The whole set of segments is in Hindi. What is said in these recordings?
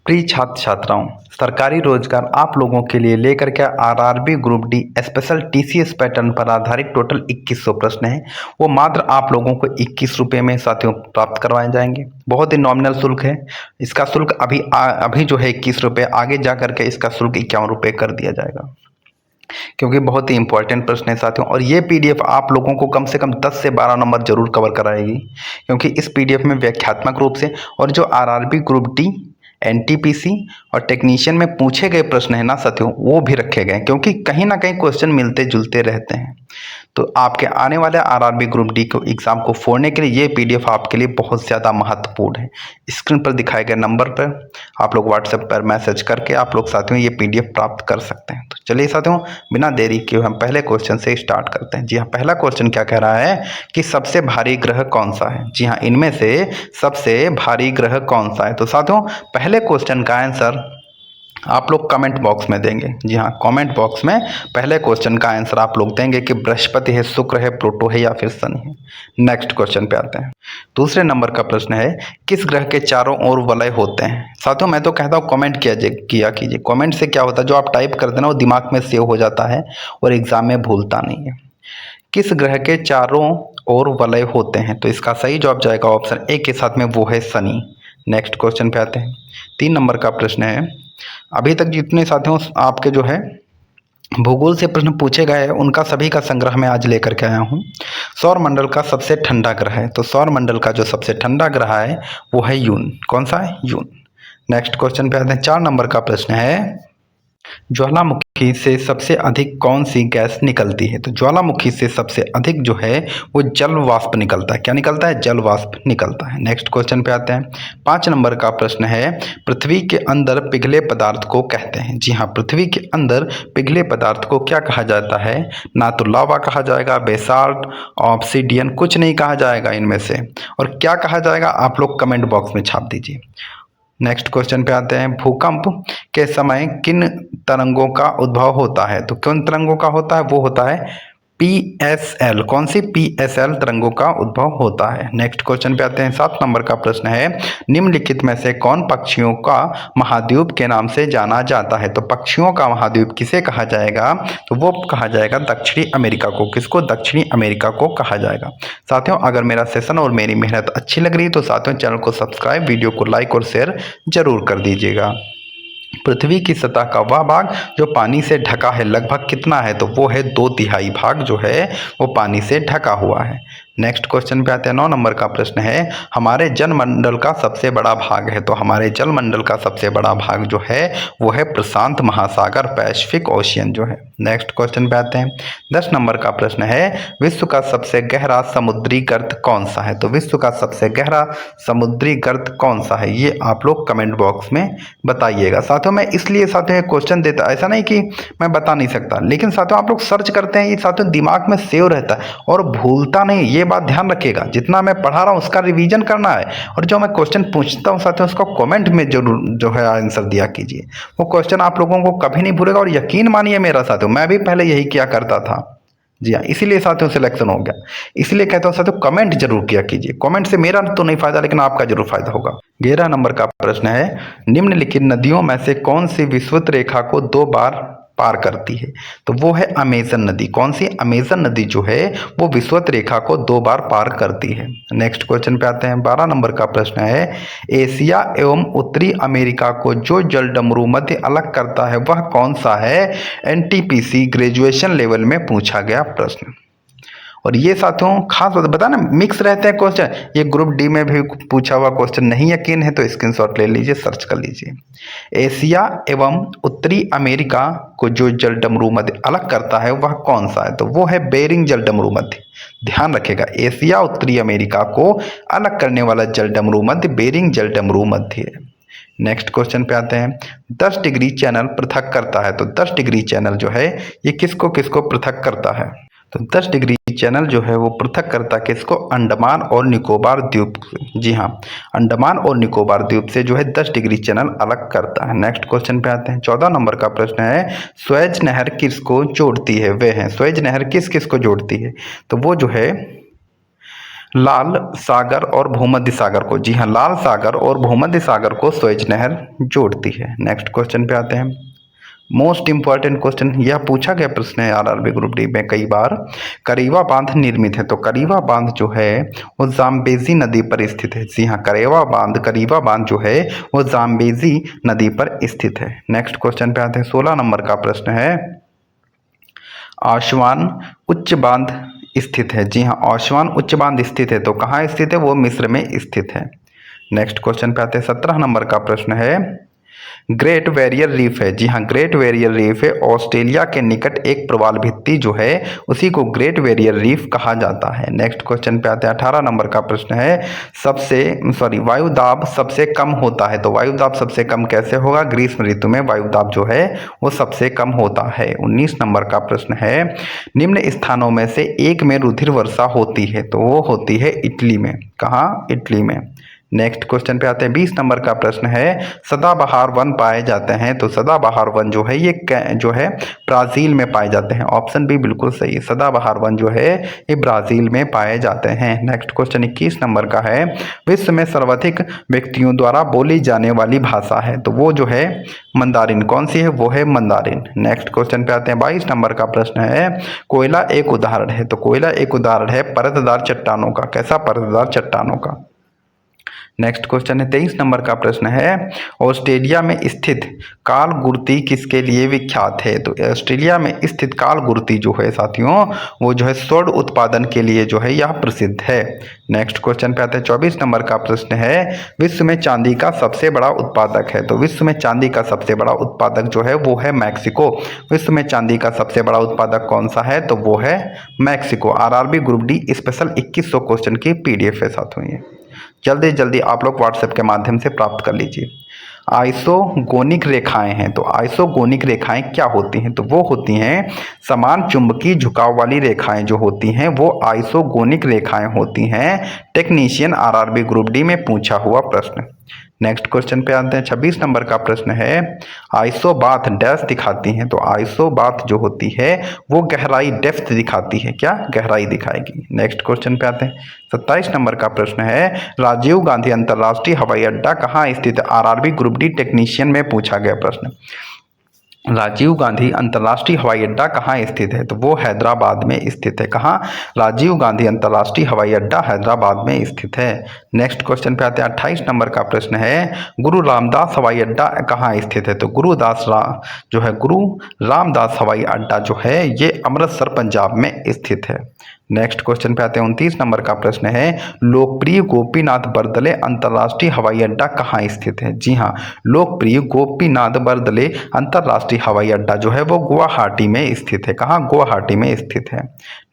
प्रिय छात्र छात्राओं, सरकारी रोजगार आप लोगों के लिए लेकर के RRB group D special TCS pattern पर आधारित टोटल 2100 प्रश्न हैं। वो मात्र आप लोगों को 21 रुपये में साथियों प्राप्त करवाए जाएंगे। बहुत ही नॉमिनल शुल्क है। इसका शुल्क अभी जो है 21 रुपये, आगे जा करके इसका शुल्क 51 रुपये कर दिया जाएगा, क्योंकि बहुत ही इंपॉर्टेंट प्रश्न है साथियों। और ये पीडीएफ आप लोगों को कम से कम 10 से 12 नंबर जरूर कवर कराएगी, क्योंकि इस पीडीएफ में व्याख्यात्मक रूप से और जो आरआरबी ग्रुप डी, एनटीपीसी और टेक्नीशियन में पूछे गए प्रश्न है ना साथियों, वो भी रखे गए, क्योंकि कहीं ना कहीं क्वेश्चन मिलते जुलते रहते हैं। तो आपके आने वाले आरआरबी ग्रुप डी को एग्जाम को फोड़ने के लिए ये पीडीएफ आपके लिए बहुत ज़्यादा महत्वपूर्ण है। स्क्रीन पर दिखाए गए नंबर पर आप लोग व्हाट्सएप पर मैसेज करके आप लोग साथियों ये पीडीएफ प्राप्त कर सकते हैं। तो चलिए साथियों, बिना देरी किए हम पहले क्वेश्चन से स्टार्ट करते हैं। जी हाँ, पहला क्वेश्चन क्या कह रहा है कि सबसे भारी ग्रह कौन सा है। जी हाँ, इनमें से सबसे भारी ग्रह कौन सा है। तो साथियों, पहले क्वेश्चन का आंसर आप लोग कमेंट बॉक्स में देंगे। जी हाँ, कमेंट बॉक्स में पहले क्वेश्चन का आंसर आप लोग देंगे कि बृहस्पति है, शुक्र है, प्लूटो है या फिर शनि है। नेक्स्ट क्वेश्चन पे आते हैं। दूसरे नंबर का प्रश्न है, किस ग्रह के चारों ओर वलय होते हैं। साथियों, मैं तो कहता हूँ कमेंट किया कीजिए। कमेंट से क्या होता है, जो आप टाइप करते हैं ना वो दिमाग में सेव हो जाता है और एग्जाम में भूलता नहीं है। किस ग्रह के चारों ओर वलय होते हैं। तो इसका सही जवाब जाएगा ऑप्शन ए के साथ में, वो है शनि। नेक्स्ट क्वेश्चन पे आते हैं। 3 नंबर का प्रश्न है, अभी तक जितने साथियों आपके जो है भूगोल से प्रश्न पूछे गए हैं उनका सभी का संग्रह मैं आज लेकर के आया हूँ। सौर मंडल का सबसे ठंडा ग्रह है। तो सौर मंडल का जो सबसे ठंडा ग्रह है वो है यून। कौन सा है? यून। नेक्स्ट क्वेश्चन पे आते हैं। 4 नंबर का प्रश्न है, ज्वालामुखी से सबसे अधिक कौन सी गैस निकलती है। तो ज्वालामुखी से सबसे अधिक जो है वो जल वाष्प निकलता है। क्या निकलता है? जल वाष्प निकलता है। नेक्स्ट क्वेश्चन पे आते हैं। 5 नंबर का प्रश्न है, पृथ्वी के अंदर पिघले पदार्थ को कहते हैं। जी हाँ, पृथ्वी के अंदर पिघले पदार्थ को क्या कहा जाता है? ना तो लावा कहा जाएगा, बेसाल्ट, ऑब्सीडियन, कुछ नहीं कहा जाएगा इनमें से। और क्या कहा जाएगा आप लोग कमेंट बॉक्स में छाप दीजिए। नेक्स्ट क्वेश्चन पे आते हैं। भूकंप के समय किन तरंगों का उद्भव होता है। तो किन तरंगों का होता है? वो होता है PSL। कौन सी? PSL तरंगों का उद्भव होता है। नेक्स्ट क्वेश्चन पे आते हैं। 7 नंबर का प्रश्न है, निम्नलिखित में से कौन पक्षियों का महाद्वीप के नाम से जाना जाता है। तो पक्षियों का महाद्वीप किसे कहा जाएगा? तो वो कहा जाएगा दक्षिणी अमेरिका को। किसको? दक्षिणी अमेरिका को कहा जाएगा। साथियों, अगर मेरा सेशन और मेरी मेहनत अच्छी लग रही है तो साथियों चैनल को सब्सक्राइब, वीडियो को लाइक और शेयर जरूर कर दीजिएगा। पृथ्वी की सतह का वह भाग जो पानी से ढका है लगभग कितना है। तो वो है 2/3 भाग जो है वो पानी से ढका हुआ है। नेक्स्ट क्वेश्चन पे आते हैं। 9 नंबर का प्रश्न है, हमारे जलमंडल का सबसे बड़ा भाग है। तो हमारे जलमंडल का सबसे बड़ा भाग जो है वो है प्रशांत महासागर, पैसिफिक ओशियन जो है। नेक्स्ट क्वेश्चन पे आते हैं। 10 नंबर का प्रश्न है, विश्व का सबसे गहरा समुद्री गर्त कौन सा है। तो विश्व का सबसे गहरा समुद्री गर्त कौन सा है, ये आप लोग कमेंट बॉक्स में बताइएगा। साथियों, मैं इसलिए साथियों क्वेश्चन देता, ऐसा नहीं कि मैं बता नहीं सकता, लेकिन साथियों आप लोग सर्च करते हैं, ये साथियों दिमाग में सेव रहता है और भूलता नहीं। ये बात ध्यान रखिएगा, जितना मैं पढ़ा रहा हूँ उसका रिवीजन करना है, और जो मैं क्वेश्चन पूछता हूँ साथियों उसको कमेंट में जरूर जो है आंसर दिया कीजिए। वो क्वेश्चन आप लोगों को कभी नहीं भूलेगा। और यकीन मानिए मेरा साथियों, मैं भी पहले यही किया करता था। जी हाँ, इसीलिए साथियों सिलेक्शन हो गया। इसलिए कहता हूँ साथियों कमेंट जरूर किया कीजिए। कमेंट से मेरा तो नहीं फायदा, लेकिन आपका जरूर फायदा होगा। 11 नंबर का प्रश्न है, निम्नलिखित नदियों में से कौन सी विषुवत रेखा को 2 बार पार करती है। तो वो है अमेजन नदी। कौन सी? अमेजन नदी जो है वो विषुवत रेखा को 2 बार पार करती है। नेक्स्ट क्वेश्चन पे आते हैं। 12 नंबर का प्रश्न है, एशिया एवं उत्तरी अमेरिका को जो जलडमरू मध्य अलग करता है वह कौन सा है। एनटीपीसी ग्रेजुएशन लेवल में पूछा गया प्रश्न। और ये साथियों खास बात बता ना, मिक्स रहते हैं क्वेश्चन। ये ग्रुप डी में भी पूछा हुआ क्वेश्चन, नहीं यकीन है तो स्क्रीनशॉट ले लीजिए, सर्च कर लीजिए। एशिया एवं उत्तरी अमेरिका को जो जलडमरू मध्य अलग करता है वह कौन सा है। तो वो है बेरिंग जलडमरू मध्य। ध्यान रखेगा, एशिया उत्तरी अमेरिका को अलग करने वाला जलडमरू मध्य बेरिंग जलडमरू मध्य है। नेक्स्ट क्वेश्चन पे आते हैं। 10 डिग्री चैनल पृथक करता है। तो 10 डिग्री चैनल जो है ये किसको किसको पृथक करता है। तो 10 डिग्री चैनल जो है वो पृथक करता किसको? अंडमान और निकोबार द्वीप। जी हाँ, अंडमान और निकोबार द्वीप से जो है 10 डिग्री चैनल अलग करता है। नेक्स्ट क्वेश्चन पे आते हैं। 14 नंबर का प्रश्न है, स्वेज नहर किसको जोड़ती है। वे हैं स्वेज नहर किस किस को जोड़ती है। तो वो जो है लाल सागर और भूमध्य सागर को, जी हाँ, लाल सागर और भूमध्य सागर को स्वेज नहर जोड़ती है। नेक्स्ट क्वेश्चन पे आते हैं। मोस्ट इंपॉर्टेंट क्वेश्चन, यह पूछा गया प्रश्न है आरआरबी ग्रुप डी में कई बार। करीवा बांध निर्मित है, तो करीवा बांध जो है वो जाम्बेजी नदी पर स्थित है। जी हाँ, करीवा बांध जो है वो जाम्बेजी नदी पर स्थित है। नेक्स्ट क्वेश्चन पे आते हैं। 16 नंबर का प्रश्न है, आसवान उच्च बांध स्थित है। जी हाँ, आसवान उच्च बांध स्थित है, तो कहाँ स्थित है? वो मिस्र में स्थित है। नेक्स्ट क्वेश्चन पे आते हैं। 17 नंबर का प्रश्न है, ग्रेट बैरियर रीफ है। जी हाँ, ग्रेट बैरियर रीफ है ऑस्ट्रेलिया के निकट एक प्रवाल भित्ति जो है उसी को ग्रेट बैरियर रीफ कहा जाता है। नेक्स्ट क्वेश्चन पे आते हैं। 18 नंबर का प्रश्न है, वायुदाब सबसे कम होता है, तो वायुदाब सबसे कम कैसे होगा? ग्रीष्म ऋतु में वायुदाब जो है वो सबसे कम होता है। 19 नंबर का प्रश्न है, निम्न स्थानों में से एक में रुधिर वर्षा होती है, तो वो होती है इटली में। कहाँ? इटली में। नेक्स्ट क्वेश्चन पे आते हैं। 20 नंबर का प्रश्न है, सदाबहार वन पाए जाते हैं, तो सदाबहार वन जो है ये जो है ब्राजील में पाए जाते हैं। ऑप्शन बी बिल्कुल सही है, सदाबहार वन जो है ये ब्राजील में पाए जाते हैं। नेक्स्ट क्वेश्चन 21 नंबर का है, विश्व में सर्वाधिक व्यक्तियों द्वारा बोली जाने वाली भाषा है, तो वो जो है मंदारिन। कौन सी है? वो है मंदारिन। नेक्स्ट क्वेश्चन पे आते हैं। 22 नंबर का प्रश्न है, कोयला एक उदाहरण है, तो कोयला एक उदाहरण है परतदार चट्टानों का। कैसा? परतदार चट्टानों का। नेक्स्ट क्वेश्चन है। 23 नंबर का प्रश्न है, ऑस्ट्रेलिया में स्थित कालगुर्ती किसके लिए विख्यात है? तो ऑस्ट्रेलिया में स्थित कालगुर्ती जो है साथियों वो जो है स्वर्ण उत्पादन के लिए जो है यह प्रसिद्ध है। नेक्स्ट क्वेश्चन पे आते हैं। 24 नंबर का प्रश्न है, विश्व में चांदी का सबसे बड़ा उत्पादक है, तो विश्व में चांदी का सबसे बड़ा उत्पादक जो है वो है मैक्सिको। विश्व में चांदी का सबसे बड़ा उत्पादक कौन सा है? तो वो है Mexico. RRB group D special 2100 question की पीडीएफ है साथियों, ये जल्दी जल्दी आप लोग व्हाट्सएप के माध्यम से प्राप्त कर लीजिए। आइसोगोनिक रेखाएं हैं, तो आइसोगोनिक रेखाएं क्या होती हैं? तो वो होती हैं समान चुंबकीय झुकाव वाली रेखाएं जो होती हैं वो आइसोगोनिक रेखाएं होती हैं। टेक्नीशियन आरआरबी ग्रुप डी में पूछा हुआ प्रश्न। नेक्स्ट क्वेश्चन पे आते हैं। 26 नंबर का प्रश्न है, आइसोबाथ डैश दिखाती हैं, तो आइसोबाथ जो होती है वो गहराई डेप्थ दिखाती है। क्या? गहराई दिखाएगी। नेक्स्ट क्वेश्चन पे आते हैं। 27 नंबर का प्रश्न है, राजीव गांधी अंतर्राष्ट्रीय हवाई अड्डा कहाँ स्थित है? आरआरबी ग्रुप डी टेक्नीशियन में पूछा गया प्रश्न। राजीव गांधी अंतर्राष्ट्रीय हवाई अड्डा कहाँ स्थित है? तो वो हैदराबाद में स्थित है। कहाँ? राजीव गांधी अंतर्राष्ट्रीय हवाई अड्डा हैदराबाद में स्थित है। नेक्स्ट क्वेश्चन पे आते हैं। 28 नंबर का प्रश्न है, गुरु रामदास हवाई अड्डा कहाँ स्थित है? तो गुरु रामदास हवाई अड्डा जो है ये अमृतसर पंजाब में स्थित है। नेक्स्ट क्वेश्चन पे आते हैं। 29 नंबर का प्रश्न है, लोकप्रिय गोपीनाथ बरदले अंतर्राष्ट्रीय हवाई अड्डा कहाँ स्थित है? जी हाँ, लोकप्रिय गोपीनाथ बरदले अंतर्राष्ट्रीय हवाई अड्डा जो है वो गुवाहाटी में स्थित है। कहाँ? गुवाहाटी में स्थित है।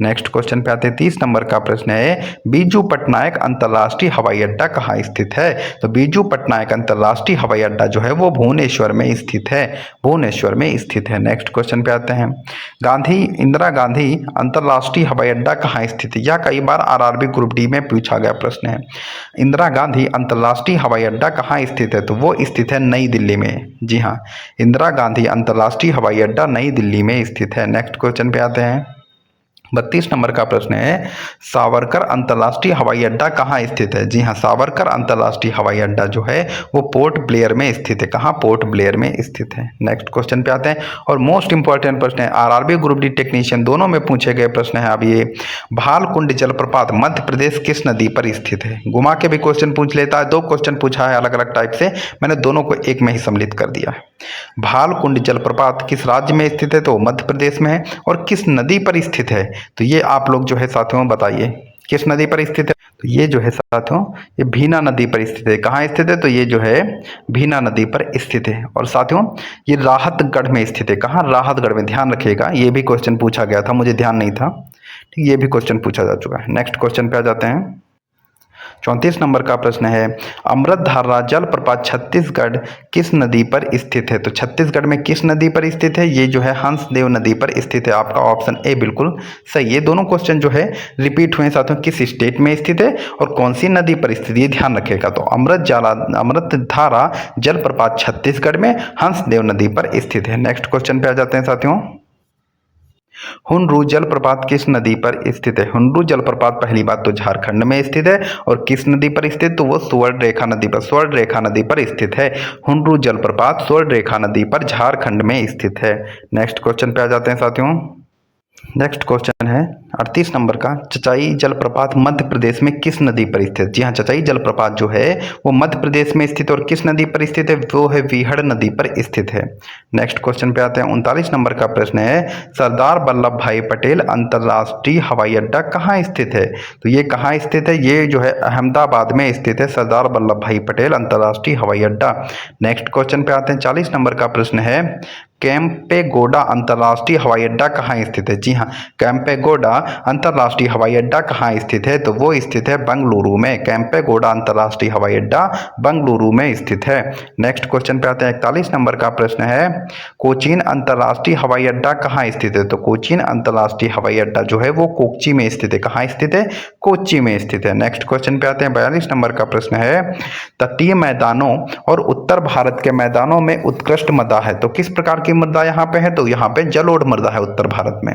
नेक्स्ट क्वेश्चन पे आते हैं। 30 नंबर का प्रश्न है, बीजू पटनायक अंतर्राष्ट्रीय हवाई अड्डा कहाँ स्थित है? तो बीजू पटनायक अंतर्राष्ट्रीय हवाई अड्डा जो है वो भुवनेश्वर में स्थित है। भुवनेश्वर में स्थित है। नेक्स्ट क्वेश्चन पे आते हैं। इंदिरा गांधी अंतर्राष्ट्रीय हवाई अड्डा कहाँ स्थित है? यह कई बार आरआरबी ग्रुप डी में पूछा गया प्रश्न है। इंदिरा गांधी अंतर्राष्ट्रीय हवाई अड्डा कहाँ स्थित है? तो वो स्थित है नई दिल्ली में। जी हाँ, इंदिरा गांधी अंतर्राष्ट्रीय हवाई अड्डा नई दिल्ली में स्थित है। नेक्स्ट क्वेश्चन पे आते हैं। 32 नंबर का प्रश्न है, सावरकर अंतर्राष्ट्रीय हवाई अड्डा कहाँ स्थित है? जी हाँ, सावरकर अंतर्राष्ट्रीय हवाई अड्डा जो है वो पोर्ट ब्लेयर में स्थित है। कहाँ? पोर्ट ब्लेयर में स्थित है। नेक्स्ट क्वेश्चन पे आते हैं और मोस्ट इंपॉर्टेंट प्रश्न है, आरआरबी ग्रुप डी टेक्नीशियन दोनों में पूछे गए प्रश्न है। अब ये भालकुंड जलप्रपात मध्य प्रदेश किस नदी पर स्थित है? घुमा के भी क्वेश्चन पूछ लेता है। 2 क्वेश्चन पूछा है अलग अलग टाइप से, मैंने दोनों को एक में ही सम्मिलित कर दिया है। भालकुंड जलप्रपात किस राज्य में स्थित है? तो मध्य प्रदेश में है। और किस नदी पर स्थित है? तो ये आप लोग जो है साथियों बताइए किस नदी पर स्थित है? तो ये जो है साथियों ये भीना नदी पर स्थित है। कहाँ स्थित है? तो ये जो है भीना नदी पर स्थित है। और साथियों ये राहतगढ़ में स्थित है। कहाँ? राहतगढ़ में। ध्यान रखिएगा, ये भी क्वेश्चन पूछा गया था, मुझे ध्यान नहीं था। ठीक, ये भी क्वेश्चन पूछा जा चुका है। नेक्स्ट क्वेश्चन पे आ जाते हैं। 34 नंबर का प्रश्न है, अमृतधारा जलप्रपात छत्तीसगढ़ किस नदी पर स्थित है? तो छत्तीसगढ़ में किस नदी पर स्थित है? ये जो है हंसदेव नदी पर स्थित है। आपका ऑप्शन ए बिल्कुल सही है। दोनों क्वेश्चन जो है रिपीट हुए साथियों, किस स्टेट में स्थित है और कौन सी नदी पर स्थित है, ये ध्यान रखिएगा। तो अमृतधारा जलप्रपात छत्तीसगढ़ में हंसदेव नदी पर स्थित है। नेक्स्ट क्वेश्चन पे आ जाते हैं साथियों। हुनरू जलप्रपात किस नदी पर स्थित है? हुनरू जलप्रपात पहली बात तो झारखंड में स्थित है, और किस नदी पर स्थित, तो वो स्वर्णरेखा नदी पर, स्वर्णरेखा नदी पर स्थित है। हुनरू जलप्रपात स्वर्णरेखा नदी पर झारखंड में स्थित है। नेक्स्ट क्वेश्चन पे आ जाते हैं साथियों। नेक्स्ट क्वेश्चन है 38 नंबर का, चचाई जलप्रपात मध्य प्रदेश में किस नदी पर स्थित? जी हाँ, चचाई जलप्रपात जो है वो मध्य प्रदेश में स्थित, और किस नदी पर स्थित है, वो है वीहड़ नदी पर स्थित है। नेक्स्ट क्वेश्चन पे आते हैं। 39 नंबर का प्रश्न है, सरदार वल्लभ भाई पटेल अंतर्राष्ट्रीय हवाई अड्डा कहाँ स्थित है? तो ये कहाँ स्थित है, ये जो है अहमदाबाद में स्थित है, सरदार वल्लभ भाई पटेल अंतर्राष्ट्रीय हवाई अड्डा। नेक्स्ट क्वेश्चन पे आते हैं। 40 नंबर का प्रश्न है, केम्पेगौड़ा अंतर्राष्ट्रीय हवाई अड्डा कहाँ स्थित है? जी हाँ, केम्पेगौड़ा अंतर्राष्ट्रीय हवाई अड्डा कहाँ स्थित है, तो वो स्थित है बेंगलुरु में। केम्पेगौड़ा अंतर्राष्ट्रीय हवाई अड्डा बेंगलुरु में स्थित है। नेक्स्ट क्वेश्चन पे आते हैं। 41 नंबर का प्रश्न है, कोचीन अंतर्राष्ट्रीय हवाई अड्डा कहाँ स्थित है? तो कोचीन अंतर्राष्ट्रीय हवाई अड्डा जो है वो कोच्चि में स्थित है। कहाँ स्थित है? कोच्चि में स्थित है। नेक्स्ट क्वेश्चन पे आते हैं। 42 नंबर का प्रश्न है, तटीय मैदानों और उत्तर भारत के मैदानों में उत्कृष्ट मृदा है, तो किस प्रकार की मृदा यहाँ पे है? तो यहाँ पे जलोढ़ मृदा है उत्तर भारत में।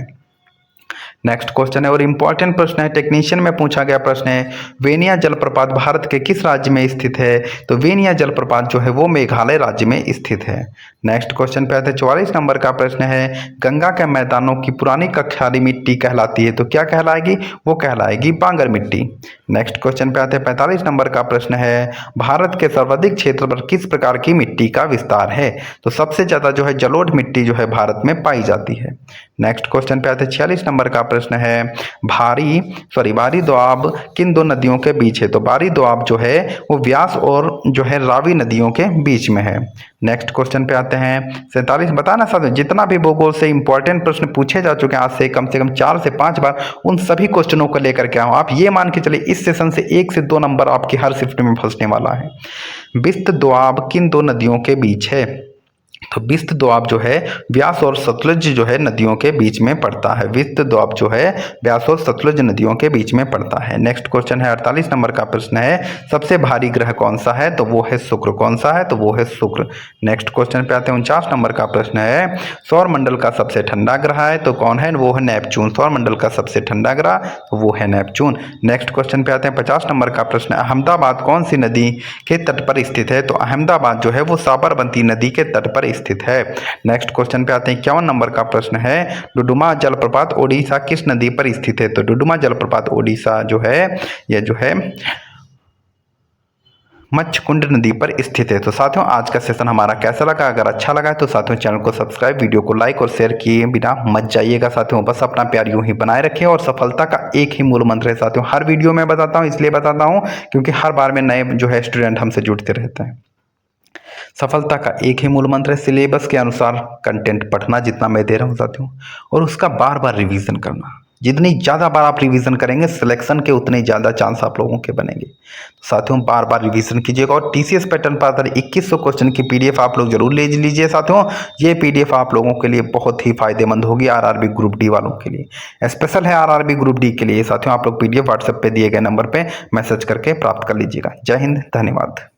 नेक्स्ट क्वेश्चन है और इंपॉर्टेंट प्रश्न है, टेक्नीशियन में पूछा गया प्रश्न है, वेनिया जलप्रपात भारत के किस राज्य में स्थित है? तो वेनिया जलप्रपात जो है वो मेघालय राज्य में स्थित है। नेक्स्ट क्वेश्चन पे आते हैं। 44 नंबर का प्रश्न है, गंगा के मैदानों की पुरानी कक्षारी मिट्टी कहलाती है, तो क्या कहलाएगी? वो कहलाएगी बांगर मिट्टी। नेक्स्ट क्वेश्चन पे आते हैं। 45 नंबर का प्रश्न है, भारत के सर्वाधिक क्षेत्र पर किस प्रकार की मिट्टी का विस्तार है? तो सबसे ज्यादा जो है जलोढ़ मिट्टी जो है भारत में पाई जाती है। नेक्स्ट क्वेश्चन पे आते हैं। 46 नंबर का प्रश्न है, बारी दोआब किन दो नदियों के बीच है? तो बारी दोआब जो है वो व्यास और जो है रावी नदियों के बीच में है। नेक्स्ट क्वेश्चन पे आते हैं। 47 बताना साथियों, जितना भी भूगोल से इंपॉर्टेंट प्रश्न पूछे जा चुके हैं आज से कम 4 से 5 बार, उन सभी क्वेश्चनों को लेकर के आओ। आप ये मान के चलिए इस सेशन से 1 से 2 नंबर आपकी हर शिफ्ट में फंसने वाला है। बिस्त दोआब किन दो नदियों के बीच है? तो बिस्त दोआब जो है व्यास और सतलुज जो है नदियों के बीच में पड़ता है। बिस्त दोआब जो है व्यास और सतलुज नदियों के बीच में पड़ता है। नेक्स्ट क्वेश्चन है 48 नंबर का प्रश्न है, सबसे भारी ग्रह कौन सा है? तो वो है शुक्र। कौन सा है? तो वो है शुक्र। नेक्स्ट क्वेश्चन पे आते हैं। 49 नंबर का प्रश्न है, सौर मंडल का सबसे ठंडा ग्रह है, तो कौन है? वो है नेपच्यून। सौर मंडल का सबसे ठंडा ग्रह तो वो है नेपच्यून। नेक्स्ट क्वेश्चन पे आते हैं। 50 नंबर का प्रश्न है, अहमदाबाद कौन सी नदी के तट पर स्थित है? तो अहमदाबाद जो है वो साबरमती नदी के तट पर स्थित है। नेक्स्ट क्वेश्चन पे आते हैं। 51 नंबर का प्रश्न है, डुडुमा जलप्रपात ओडिशा किस नदी पर स्थित है? तो डुडुमा जलप्रपात ओडिशा जो है यह जो है मच्छकुंड नदी पर स्थित है। तो साथियों आज का सेशन हमारा कैसा लगा? अगर अच्छा लगा है तो साथियों चैनल को सब्सक्राइब, वीडियो को लाइक और शेयर किए बिना मत जाइएगा साथियों। बस अपना प्यार यूं ही बनाए रखें, और सफलता का एक ही मूल मंत्र है साथियों। हर वीडियो में बताता हूं, इसलिए बताता हूं क्योंकि हर बार में नए जो है स्टूडेंट हमसे जुड़ते रहते हैं। सफलता का एक ही मूल मंत्र है, सिलेबस के अनुसार कंटेंट पढ़ना जितना मैं दे रहा हूँ साथियों, और उसका बार बार रिवीजन करना। जितनी ज़्यादा बार आप रिवीजन करेंगे सिलेक्शन के उतने ज़्यादा चांस आप लोगों के बनेंगे। तो साथियों बार बार रिवीजन कीजिएगा, और टीसीएस पैटर्न पर आधारित 2100 क्वेश्चन की पीडीएफ आप लोग जरूर ले लीजिए साथियों। ये पीडीएफ आप लोगों के लिए बहुत ही फायदेमंद होगी, आरआरबी ग्रुप डी वालों के लिए स्पेशल है। आरआरबी ग्रुप डी के लिए साथियों आप लोग पीडीएफ व्हाट्सएप पे दिए गए नंबर पर मैसेज करके प्राप्त कर लीजिएगा। जय हिंद, धन्यवाद।